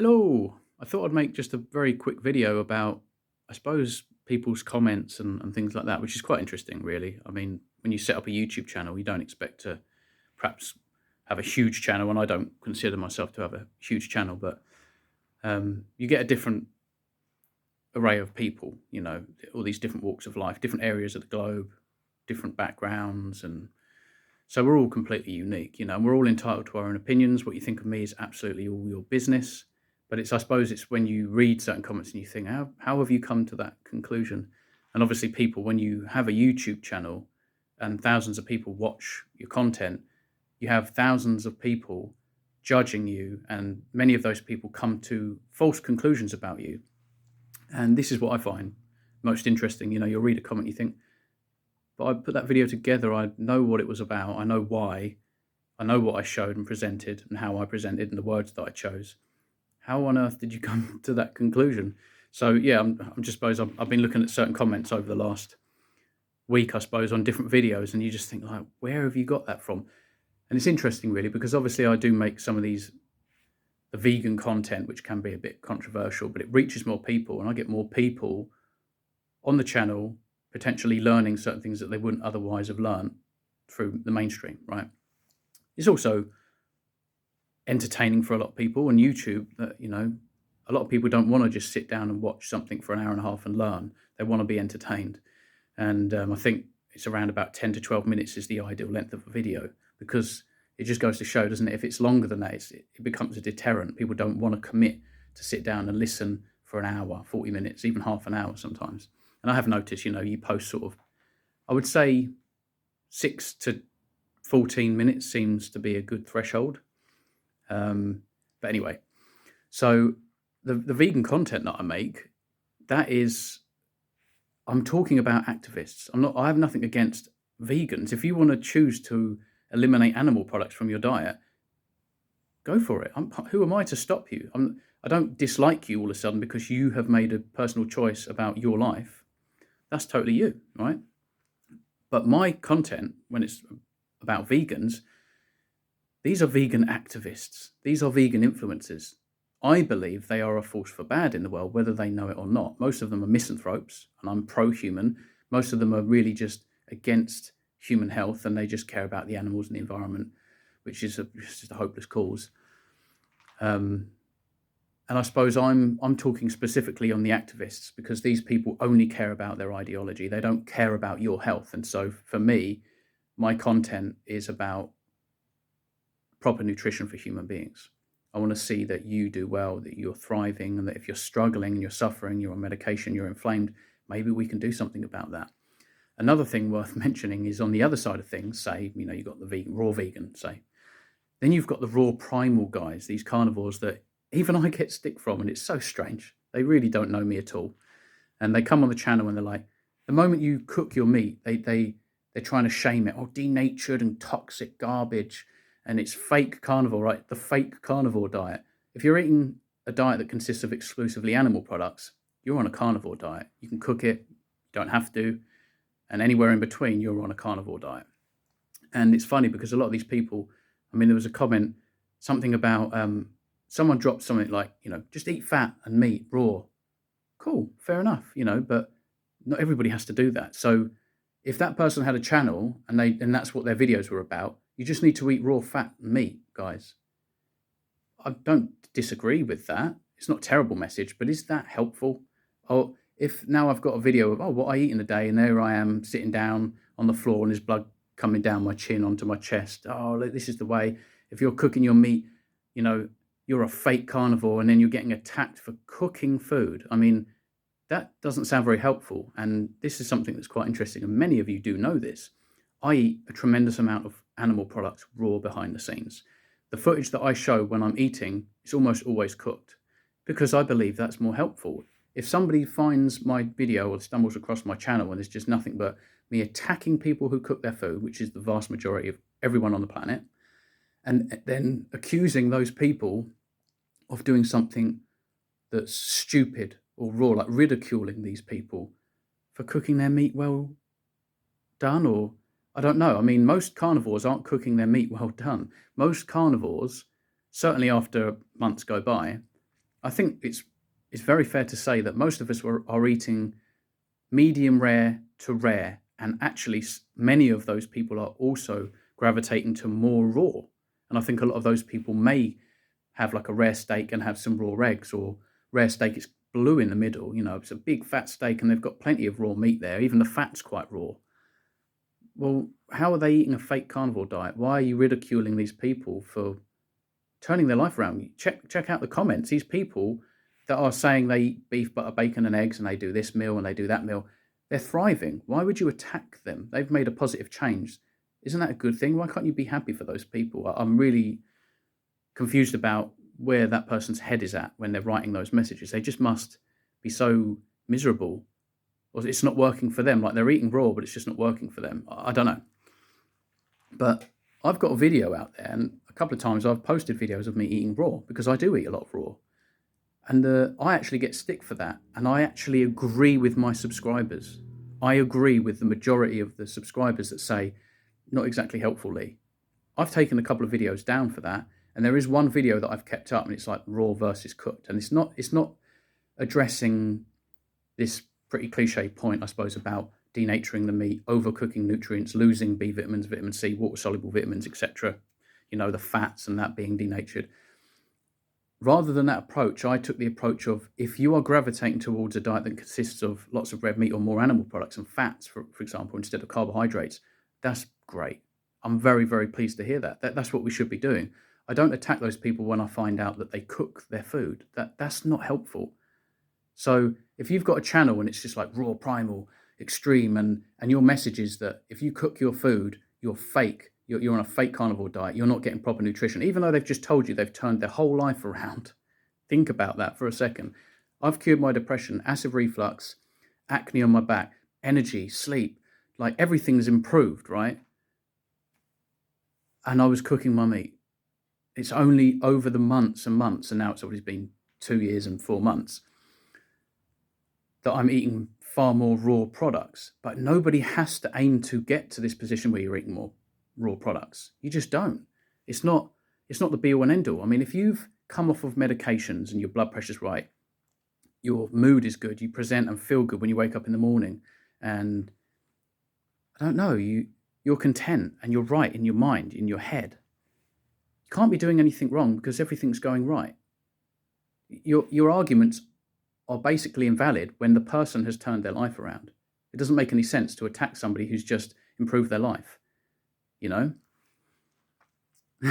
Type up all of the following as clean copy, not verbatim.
Hello. I thought I'd make just a very quick video about, I suppose, people's comments and things like that, which is quite interesting, really. I mean, when you set up a YouTube channel, you don't expect to perhaps have a huge channel, and I don't consider myself to have a huge channel, but you get a different array of people, all these different walks of life, different areas of the globe, different backgrounds, and so we're all completely unique, and we're all entitled to our own opinions. What you think of me is absolutely all your business. But I suppose it's when you read certain comments and you think, how have you come to that conclusion? And obviously people, when you have a YouTube channel and thousands of people watch your content, you have thousands of people judging you, and many of those people come to false conclusions about you. And this is what I find most interesting. You'll read a comment, you think, but I put that video together, I know what it was about, I know why, I know what I showed and presented and how I presented and the words that I chose. How on earth did you come to that conclusion? So yeah, I'm just suppose I've been looking at certain comments over the last week, I suppose, on different videos, and you just think, like, where have you got that from? And it's interesting, really, because obviously I do make some of the vegan content, which can be a bit controversial, but it reaches more people, and I get more people on the channel potentially learning certain things that they wouldn't otherwise have learned through the mainstream, right? It's also entertaining for a lot of people on YouTube that, a lot of people don't want to just sit down and watch something for an hour and a half and learn. They want to be entertained. And I think it's around about 10 to 12 minutes is the ideal length of a video, because it just goes to show, doesn't it? If it's longer than that, it becomes a deterrent. People don't want to commit to sit down and listen for an hour, 40 minutes, even half an hour sometimes. And I have noticed, you post sort of, I would say 6 to 14 minutes seems to be a good threshold. But anyway, so the vegan content that I make, I'm talking about activists. I have nothing against vegans. If you want to choose to eliminate animal products from your diet, go for it. Who am I to stop you? I don't dislike you all of a sudden because you have made a personal choice about your life. That's totally you, right? But my content, when it's about vegans, these are vegan activists. These are vegan influencers. I believe they are a force for bad in the world, whether they know it or not. Most of them are misanthropes, and I'm pro-human. Most of them are really just against human health, and they just care about the animals and the environment, which is just a hopeless cause. And I suppose I'm talking specifically on the activists, because these people only care about their ideology. They don't care about your health. And so for me, my content is about proper nutrition for human beings. I want to see that you do well, that you're thriving, and that if you're struggling and you're suffering, you're on medication, you're inflamed, maybe we can do something about that. Another thing worth mentioning is on the other side of things, say, you've got the raw vegan, say. Then you've got the raw primal guys, these carnivores that even I get stick from, and it's so strange. They really don't know me at all. And they come on the channel and they're like, the moment you cook your meat, they're trying to shame it. Oh, denatured and toxic garbage. And it's fake carnivore, right? The fake carnivore diet. If you're eating a diet that consists of exclusively animal products, you're on a carnivore diet. You can cook it, you don't have to. And anywhere in between, you're on a carnivore diet. And it's funny because a lot of these people, there was a comment, something about, someone dropped something like, just eat fat and meat raw. Cool, fair enough, but not everybody has to do that. So if that person had a channel and that's what their videos were about, you just need to eat raw fat and meat, guys. I don't disagree with that. It's not a terrible message, but is that helpful? Or if now I've got a video of, what I eat in a day, and there I am sitting down on the floor and there's blood coming down my chin onto my chest. Oh, this is the way. If you're cooking your meat, you're a fake carnivore, and then you're getting attacked for cooking food. That doesn't sound very helpful. And this is something that's quite interesting. And many of you do know this. I eat a tremendous amount of animal products raw behind the scenes. The footage that I show when I'm eating is almost always cooked, because I believe that's more helpful. If somebody finds my video or stumbles across my channel and there's just nothing but me attacking people who cook their food, which is the vast majority of everyone on the planet, and then accusing those people of doing something that's stupid or raw, like ridiculing these people for cooking their meat well done, or I don't know. Most carnivores aren't cooking their meat well done. Most carnivores, certainly after months go by, I think it's very fair to say that most of us are eating medium rare to rare, and actually many of those people are also gravitating to more raw. And I think a lot of those people may have like a rare steak and have some raw eggs, or rare steak is blue in the middle, it's a big fat steak and they've got plenty of raw meat there, even the fat's quite raw. Well, how are they eating a fake carnivore diet? Why are you ridiculing these people for turning their life around? Check out the comments. These people that are saying they eat beef, butter, bacon and eggs and they do this meal and they do that meal, they're thriving. Why would you attack them? They've made a positive change. Isn't that a good thing? Why can't you be happy for those people? I'm really confused about where that person's head is at when they're writing those messages. They just must be so miserable, or it's not working for them. Like they're eating raw, but it's just not working for them. I don't know. But I've got a video out there, and a couple of times I've posted videos of me eating raw, because I do eat a lot of raw. And I actually get stick for that. And I actually agree with my subscribers. I agree with the majority of the subscribers that say, not exactly helpful, Lee. I've taken a couple of videos down for that. And there is one video that I've kept up, and it's like raw versus cooked. And it's not addressing this pretty cliche point, I suppose, about denaturing the meat, overcooking nutrients, losing B vitamins, vitamin C, water-soluble vitamins, etc. The fats and that being denatured. Rather than that approach, I took the approach of, if you are gravitating towards a diet that consists of lots of red meat or more animal products and fats, for example, instead of carbohydrates, that's great. I'm very, very pleased to hear that. That's what we should be doing. I don't attack those people when I find out that they cook their food. That's not helpful. So if you've got a channel and it's just like raw, primal, extreme, and your message is that if you cook your food, you're fake, you're on a fake carnivore diet, you're not getting proper nutrition, even though they've just told you they've turned their whole life around. Think about that for a second. I've cured my depression, acid reflux, acne on my back, energy, sleep, like everything's improved, right? And I was cooking my meat. It's only over the months and months, and now it's already been 2 years and 4 months, that I'm eating far more raw products. But nobody has to aim to get to this position where you're eating more raw products. You just don't. It's not the be all and end all. I mean, if you've come off of medications and your blood pressure's right, your mood is good, you present and feel good when you wake up in the morning, and I don't know, you're content and you're right in your mind, in your head, you can't be doing anything wrong because everything's going right. Your arguments are basically invalid when the person has turned their life around. It doesn't make any sense to attack somebody who's just improved their life,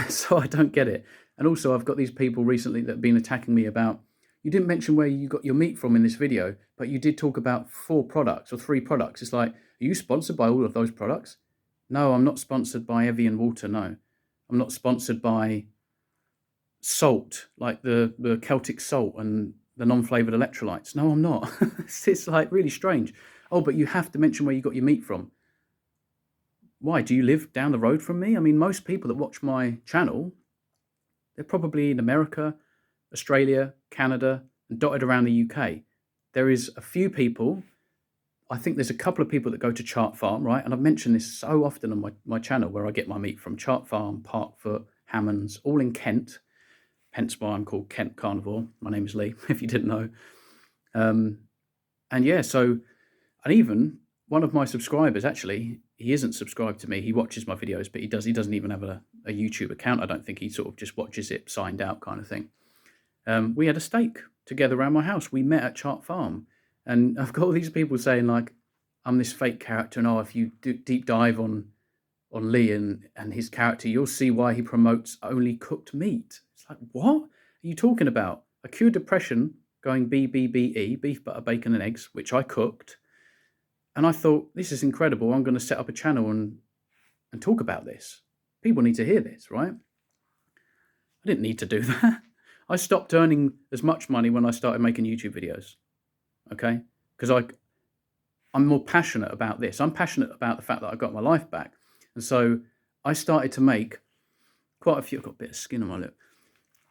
So I don't get it. And also, I've got these people recently that have been attacking me about, you didn't mention where you got your meat from in this video, but you did talk about 4 products or 3 products. It's like, are you sponsored by all of those products? No, I'm not sponsored by Evian water, no. I'm not sponsored by salt, like the Celtic salt and the non-flavored electrolytes. No, I'm not. It's like really strange. Oh, but you have to mention where you got your meat from. Why? Do you live down the road from me? I mean, most people that watch my channel, they're probably in America, Australia, Canada, and dotted around the UK. There is a few people, I think there's a couple of people that go to Chart Farm, right? And I've mentioned this so often on my channel, where I get my meat from: Chart Farm, Parkfoot, Hammonds, all in Kent. Hence why I'm called Kent Carnivore. My name is Lee, if you didn't know. And even one of my subscribers, actually, he isn't subscribed to me. He watches my videos, but he doesn't even have a YouTube account. I don't think. He sort of just watches it signed out kind of thing. We had a steak together around my house. We met at Chart Farm. And I've got all these people saying, like, I'm this fake character, and if you do deep dive on Lee and his character, you'll see why he promotes only cooked meat. It's like, what are you talking about? I cured depression going BBBE, beef, butter, bacon and eggs, which I cooked. And I thought, this is incredible. I'm going to set up a channel and talk about this. People need to hear this, right? I didn't need to do that. I stopped earning as much money when I started making YouTube videos, okay? Because I'm more passionate about this. I'm passionate about the fact that I got my life back. And so I started to make quite a few. I've got a bit of skin on my lip.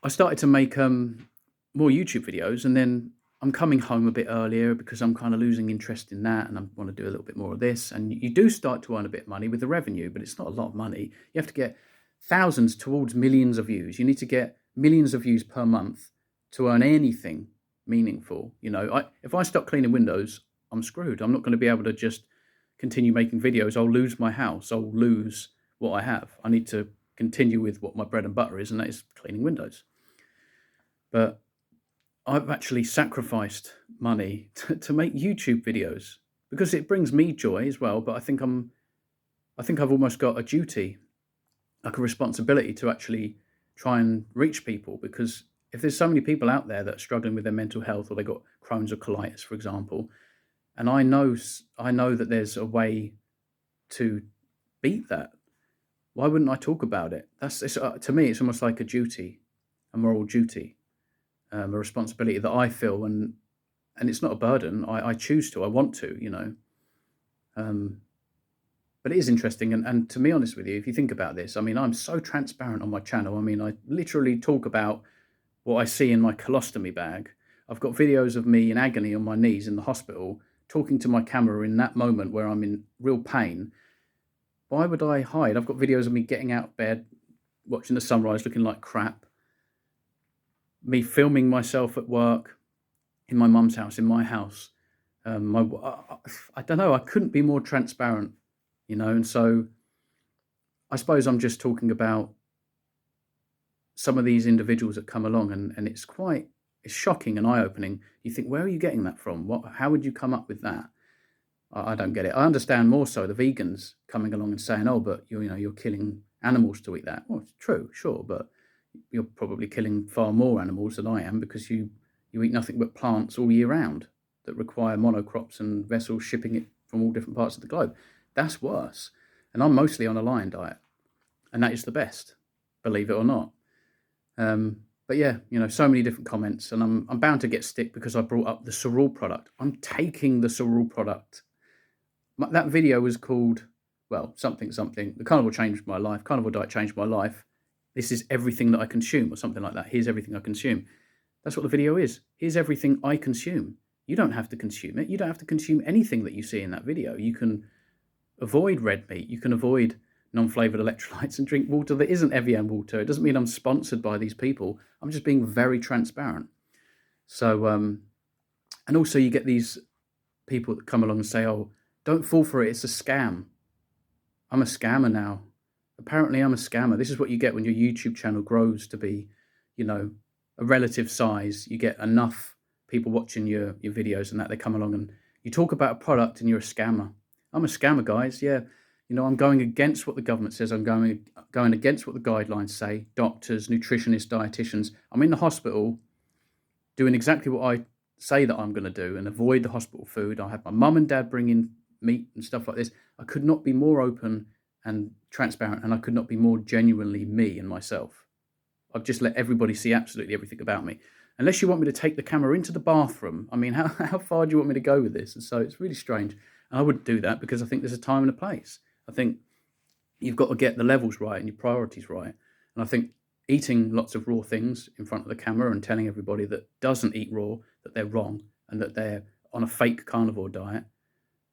I started to make more YouTube videos, and then I'm coming home a bit earlier because I'm kind of losing interest in that, and I want to do a little bit more of this. And you do start to earn a bit of money with the revenue, but it's not a lot of money. You have to get thousands towards millions of views. You need to get millions of views per month to earn anything meaningful. If I stop cleaning windows, I'm screwed. I'm not going to be able to just continue making videos. I'll lose my house. I'll lose what I have. I need to continue with what my bread and butter is, and that is cleaning windows. But I've actually sacrificed money to make YouTube videos because it brings me joy as well. But I think I've almost got a duty, like a responsibility, to actually try and reach people, because if there's so many people out there that are struggling with their mental health, or they got Crohn's or colitis, for example, and I know that there's a way to beat that, why wouldn't I talk about it? To me, it's almost like a duty, a moral duty, a responsibility that I feel, and it's not a burden. I choose to. I want to. But it is interesting, and to be honest with you, if you think about this, I mean, I'm so transparent on my channel. I mean, I literally talk about what I see in my colostomy bag. I've got videos of me in agony on my knees in the hospital, talking to my camera in that moment where I'm in real pain. Why would I hide? I've got videos of me getting out of bed, watching the sunrise, looking like crap. Me filming myself at work, in my mum's house, in my house. I don't know. I couldn't be more transparent, And so I suppose I'm just talking about some of these individuals that come along, and it's shocking and eye-opening. You think, where are you getting that from? How would you come up with that? I don't get it. I understand more so the vegans coming along and saying, oh, but you're killing animals to eat that. Well, it's true, sure, but you're probably killing far more animals than I am, because you eat nothing but plants all year round that require monocrops and vessels shipping it from all different parts of the globe. That's worse. And I'm mostly on a lion diet, and that is the best, believe it or not. But yeah, so many different comments, and I'm bound to get stick because I brought up the Sorul product. I'm taking the Sorul product. That video was called, something. The Carnivore changed my life. Carnivore diet changed my life. This is everything that I consume, or something like that. Here's everything I consume. That's what the video is. Here's everything I consume. You don't have to consume it. You don't have to consume anything that you see in that video. You can avoid red meat. You can avoid non-flavored electrolytes and drink water that isn't Evian water. It doesn't mean I'm sponsored by these people. I'm just being very transparent. So, and also you get these people that come along and say, oh, don't fall for it. It's a scam. I'm a scammer now. Apparently I'm a scammer. This is what you get when your YouTube channel grows to be, a relative size. You get enough people watching your videos and that they come along and you talk about a product and you're a scammer. I'm a scammer, guys. Yeah. I'm going against what the government says. I'm going against what the guidelines say. Doctors, nutritionists, dietitians. I'm in the hospital doing exactly what I say that I'm going to do and avoid the hospital food. I have my mum and dad bring in meat and stuff like this. I could not be more open and transparent, and I could not be more genuinely me and myself. I've just let everybody see absolutely everything about me. Unless you want me to take the camera into the bathroom, I mean, how far do you want me to go with this? And so it's really strange. And I wouldn't do that because I think there's a time and a place. I think you've got to get the levels right and your priorities right. And I think eating lots of raw things in front of the camera and telling everybody that doesn't eat raw that they're wrong and that they're on a fake carnivore diet.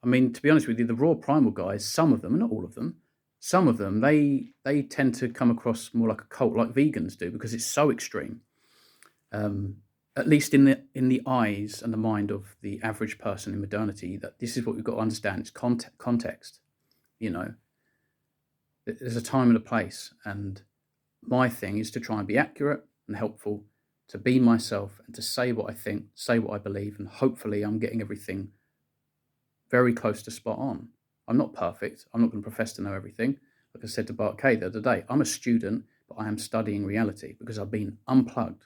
I mean, to be honest with you, the raw primal guys, some of them, and not all of them, some of them, they tend to come across more like a cult, like vegans do, because it's so extreme. At least in the eyes and the mind of the average person in modernity, that this is what we've got to understand. It's context. There's a time and a place, and my thing is to try and be accurate and helpful, to be myself and to say what I think, say what I believe, and hopefully I'm getting everything very close to spot on. I'm not perfect. I'm not going to profess to know everything. Like I said to Bart Kay the other day, I'm a student, but I am studying reality because I've been unplugged.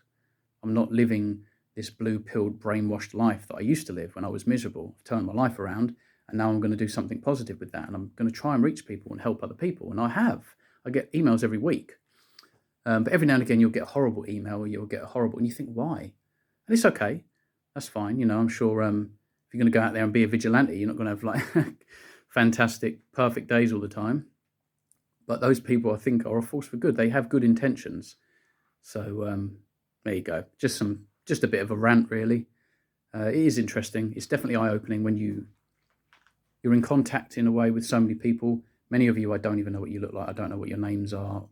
I'm not living this blue-pilled, brainwashed life that I used to live when I was miserable. I've turned my life around, and now I'm going to do something positive with that, and I'm going to try and reach people and help other people, and I have. I get emails every week. But every now and again, you'll get a horrible email, or you'll get a horrible, and you think, why? And it's okay. That's fine. I'm sure if you're going to go out there and be a vigilante, you're not going to have like fantastic, perfect days all the time. But those people, I think, are a force for good. They have good intentions. So there you go. Just a bit of a rant, really. It is interesting. It's definitely eye-opening when you're in contact in a way with so many people. Many of you, I don't even know what you look like. I don't know what your names are.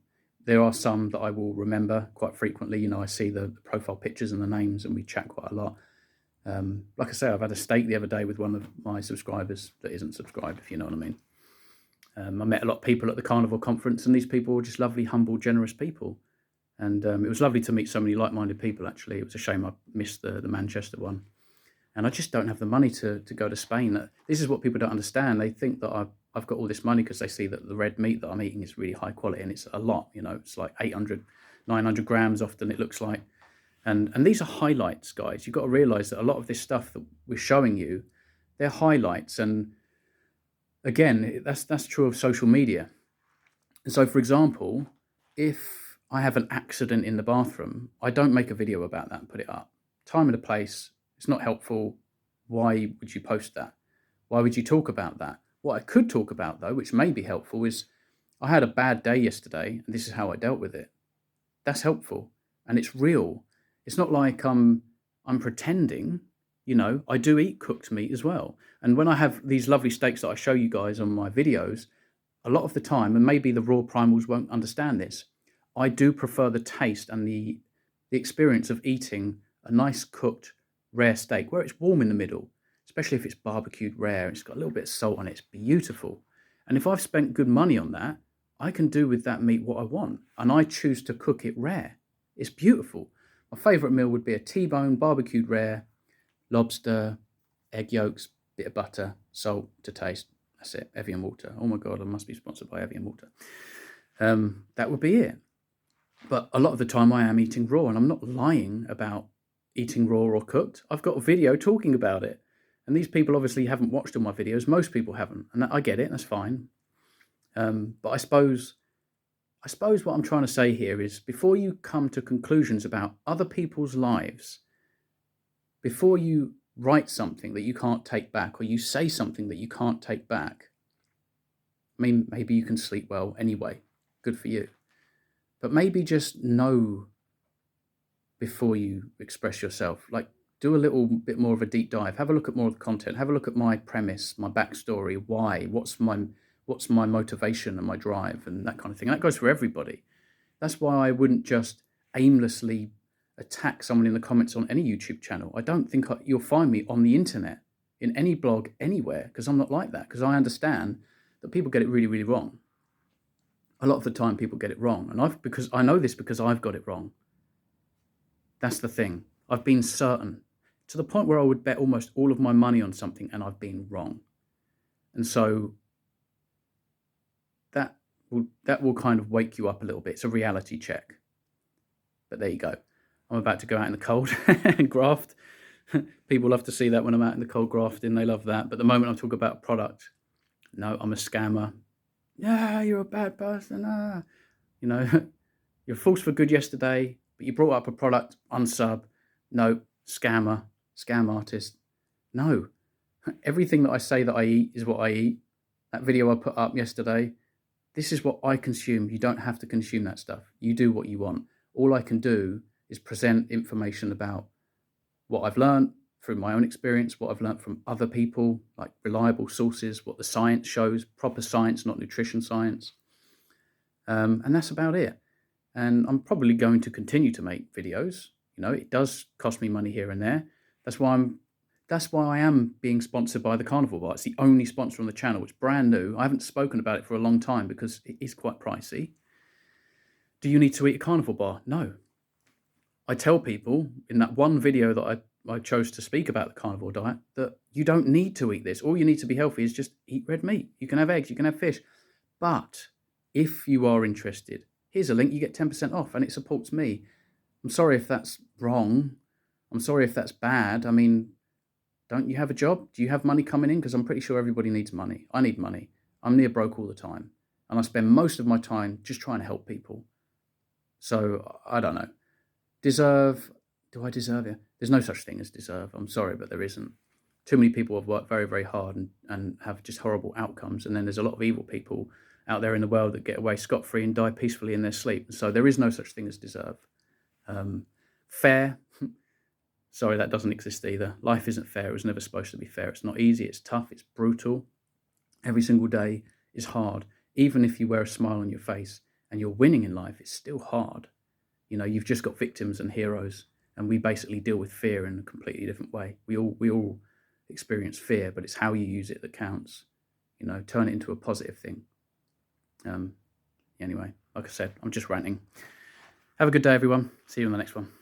There are some that I will remember quite frequently. I see the profile pictures and the names, and we chat quite a lot. Like I say, I've had a steak the other day with one of my subscribers that isn't subscribed, if you know what I mean. I met a lot of people at the Carnivore conference, and these people were just lovely, humble, generous people. And it was lovely to meet so many like-minded people, actually. It was a shame I missed the Manchester one. And I just don't have the money to go to Spain. This is what people don't understand. They think that I've got all this money because they see that the red meat that I'm eating is really high quality, and it's a lot. It's like 800, 900 grams often, it looks like. And these are highlights, guys. You've got to realize that a lot of this stuff that we're showing you, they're highlights. And again, that's true of social media. And so, for example, if I have an accident in the bathroom, I don't make a video about that and put it up. Time and a place, it's not helpful. Why would you post that? Why would you talk about that? What I could talk about, though, which may be helpful, is I had a bad day yesterday, and this is how I dealt with it. That's helpful, and it's real. It's not like I'm pretending. I do eat cooked meat as well. And when I have these lovely steaks that I show you guys on my videos, a lot of the time, and maybe the raw primals won't understand this, I do prefer the taste and the experience of eating a nice cooked rare steak where it's warm in the middle, especially if it's barbecued rare. It's got a little bit of salt on it. It's beautiful. And if I've spent good money on that, I can do with that meat what I want. And I choose to cook it rare. It's beautiful. My favourite meal would be a T-bone, barbecued rare, lobster, egg yolks, bit of butter, salt to taste. That's it. Evian water. Oh my God, I must be sponsored by Evian water. That would be it. But a lot of the time I am eating raw, and I'm not lying about eating raw or cooked. I've got a video talking about it. And these people obviously haven't watched all my videos. Most people haven't. And I get it. That's fine. But I suppose what I'm trying to say here is, before you come to conclusions about other people's lives, before you write something that you can't take back, or you say something that you can't take back, I mean, maybe you can sleep well anyway. Good for you. But maybe just know before you express yourself. Like, do a little bit more of a deep dive. Have a look at more of the content. Have a look at my premise, my backstory, why, what's my motivation and my drive, and that kind of thing. And that goes for everybody. That's why I wouldn't just aimlessly attack someone in the comments on any YouTube channel. I don't think you'll find me on the internet, in any blog, anywhere, because I'm not like that, because I understand that people get it really, really wrong. A lot of the time people get it wrong. And because I know this because I've got it wrong. That's the thing. I've been certain, to the point where I would bet almost all of my money on something, and I've been wrong. And so that will kind of wake you up a little bit. It's a reality check. But there you go. I'm about to go out in the cold and graft. People love to see that when I'm out in the cold grafting. They love that. But the moment I talk about a product, no, I'm a scammer. Yeah, you're a bad person. You're false for good yesterday, but you brought up a product, unsub. No, scammer, scam artist. No, everything that I say that I eat is what I eat. That video I put up yesterday, this is what I consume. You don't have to consume that stuff. You do what you want. All I can do is present information about what I've learned through my own experience, what I've learned from other people, like reliable sources, what the science shows, proper science, not nutrition science. And that's about it. And I'm probably going to continue to make videos. It does cost me money here and there. That's why I am being sponsored by the Carnivore bar. It's the only sponsor on the channel. It's brand new. I haven't spoken about it for a long time because it is quite pricey. Do you need to eat a Carnivore bar? No. I tell people in that one video that I chose to speak about the carnivore diet that you don't need to eat this. All you need to be healthy is just eat red meat. You can have eggs, you can have fish. But if you are interested, here's a link, you get 10% off, and it supports me. I'm sorry if that's wrong. I'm sorry if that's bad. I mean, don't you have a job? Do you have money coming in? Because I'm pretty sure everybody needs money. I need money. I'm near broke all the time. And I spend most of my time just trying to help people. So, I don't know. Do I deserve it? There's no such thing as deserve. I'm sorry, but there isn't. Too many people have worked very, very hard and have just horrible outcomes. And then there's a lot of evil people out there in the world that get away scot-free and die peacefully in their sleep. And so there is no such thing as deserve. Fair. Sorry, that doesn't exist either. Life isn't fair. It was never supposed to be fair. It's not easy. It's tough. It's brutal. Every single day is hard. Even if you wear a smile on your face and you're winning in life, it's still hard. You've just got victims and heroes, and we basically deal with fear in a completely different way. We all experience fear, but it's how you use it that counts. Turn it into a positive thing. Anyway, like I said, I'm just ranting. Have a good day, everyone. See you in the next one.